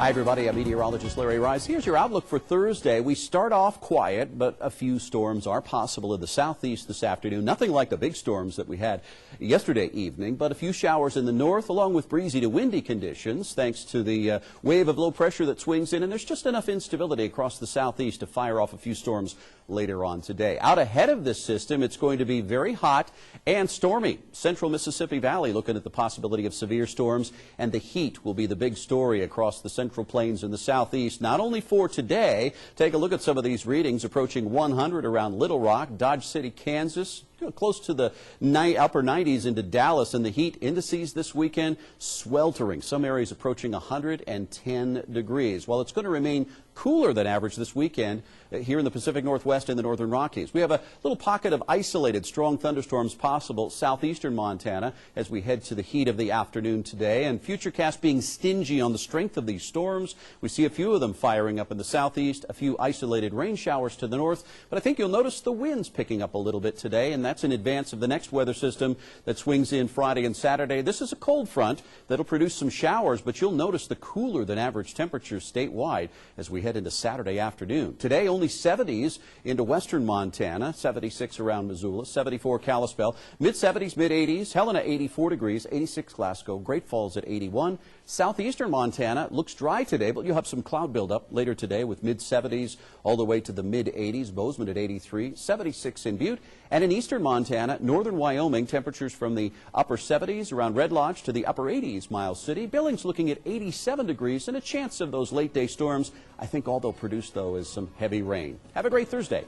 Hi, everybody. I'm meteorologist Larry Rice. Here's your outlook for Thursday. We start off quiet, but a few storms are possible in the southeast this afternoon. Nothing like the big storms that we had yesterday evening, but a few showers in the north, along with breezy to windy conditions, thanks to the wave of low pressure that swings in. And there's just enough instability across the southeast to fire off a few storms later on today. Out ahead of this system, it's going to be very hot and stormy. Central Mississippi Valley looking at the possibility of severe storms, and the heat will be the big story across the central plains in the southeast, not only for today. Take a look at some of these readings approaching 100 around Little Rock, Dodge City, Kansas, close to the upper 90s into Dallas, and the heat indices this weekend sweltering. Some areas approaching 110 degrees. While it's going to remain cooler than average this weekend here in the Pacific Northwest and the Northern Rockies. We have a little pocket of isolated strong thunderstorms possible southeastern Montana as we head to the heat of the afternoon today, and Futurecast being stingy on the strength of these storms. We see a few of them firing up in the southeast, a few isolated rain showers to the north, but I think you'll notice the winds picking up a little bit today, and that's in advance of the next weather system that swings in Friday and Saturday. This is a cold front that'll produce some showers, but you'll notice the cooler than average temperatures statewide as we head into Saturday afternoon. Today, only 70s into western Montana, 76 around Missoula, 74 Kalispell, mid-70s, mid-80s, Helena 84 degrees, 86 Glasgow, Great Falls at 81. Southeastern Montana looks dry today, but you'll have some cloud buildup later today with mid-70s all the way to the mid-80s, Bozeman at 83, 76 in Butte, and in eastern Montana, northern Wyoming, temperatures from the upper 70s around Red Lodge to the upper 80s, Miles City. Billings looking at 87 degrees and a chance of those late day storms. I think all they'll produce, though, is some heavy rain. Have a great Thursday.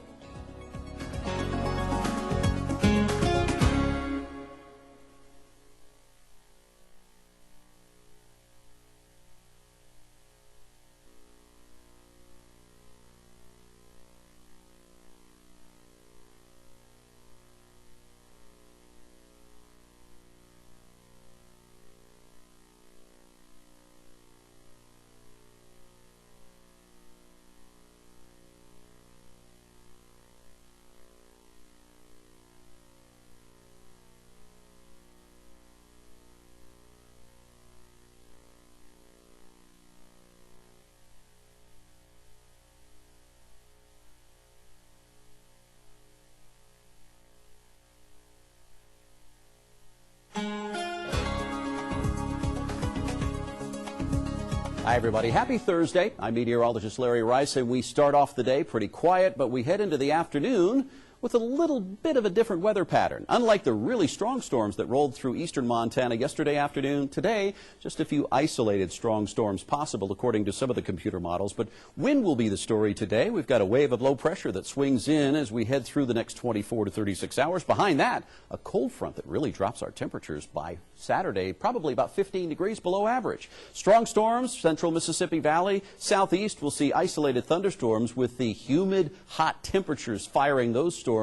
Hi, everybody. Happy Thursday. I'm meteorologist Larry Rice, and we start off the day pretty quiet, but we head into the afternoon with a little bit of a different weather pattern. Unlike the really strong storms that rolled through eastern Montana yesterday afternoon, today, just a few isolated strong storms possible according to some of the computer models. But wind will be the story today. We've got a wave of low pressure that swings in as we head through the next 24 to 36 hours. Behind that, a cold front that really drops our temperatures by Saturday, probably about 15 degrees below average. Strong storms, central Mississippi Valley. Southeast, we'll see isolated thunderstorms with the humid, hot temperatures firing those storms.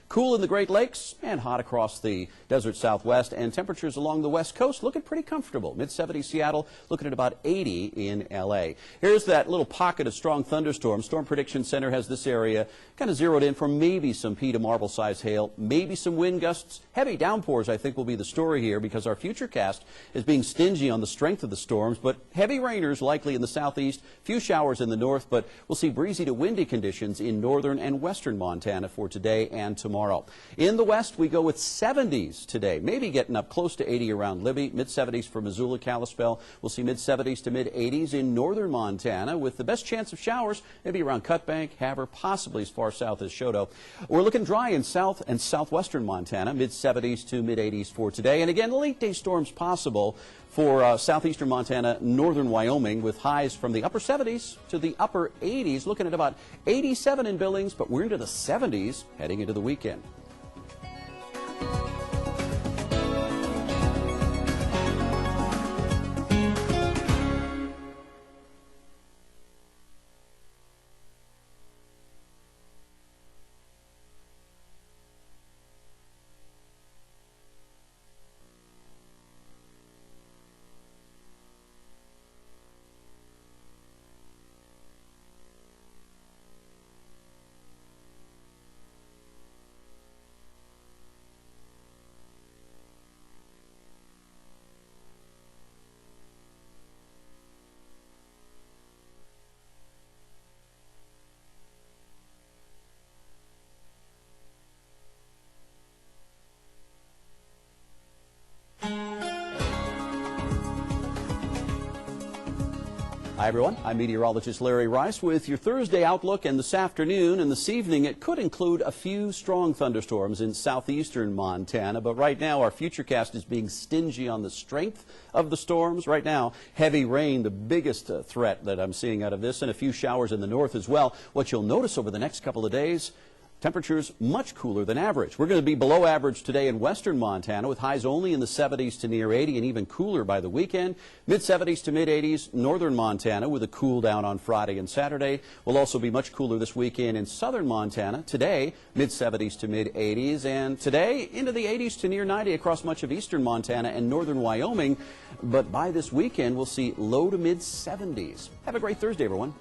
Cool in the Great Lakes and hot across the desert southwest, and temperatures along the west coast looking pretty comfortable. Mid-70s Seattle, looking at about 80 in L.A. Here's that little pocket of strong thunderstorms. Storm Prediction Center has this area kind of zeroed in for maybe some pea to marble size hail, maybe some wind gusts. Heavy downpours, I think, will be the story here because our Futurecast is being stingy on the strength of the storms, but heavy rainers likely in the southeast, few showers in the north, but we'll see breezy to windy conditions in northern and western Montana for today and tomorrow. In the west, we go with 70s today, maybe getting up close to 80 around Libby, mid-70s for Missoula, Kalispell. We'll see mid-70s to mid-80s in northern Montana with the best chance of showers maybe around Cutbank, Havre, possibly as far south as Choteau. We're looking dry in south and southwestern Montana, mid-70s to mid-80s for today. And again, late day storms possible for southeastern Montana, northern Wyoming, with highs from the upper 70s to the upper 80s, looking at about 87 in Billings, but we're into the 70s heading into the weekend. Hi everyone, I'm meteorologist Larry Rice with your Thursday outlook, and this afternoon and this evening it could include a few strong thunderstorms in southeastern Montana, but right now our futurecast is being stingy on the strength of the storms. Right now, heavy rain, the biggest threat that I'm seeing out of this, and a few showers in the north as well. What you'll notice over the next couple of days, temperatures much cooler than average. We're going to be below average today in western Montana with highs only in the 70s to near 80 and even cooler by the weekend. Mid-70s to mid-80s northern Montana with a cool down on Friday and Saturday. Will also be much cooler this weekend in southern Montana. Today, mid-70s to mid-80s, and today into the 80s to near 90 across much of eastern Montana and northern Wyoming. But by this weekend, we'll see low to mid-70s. Have a great Thursday, everyone.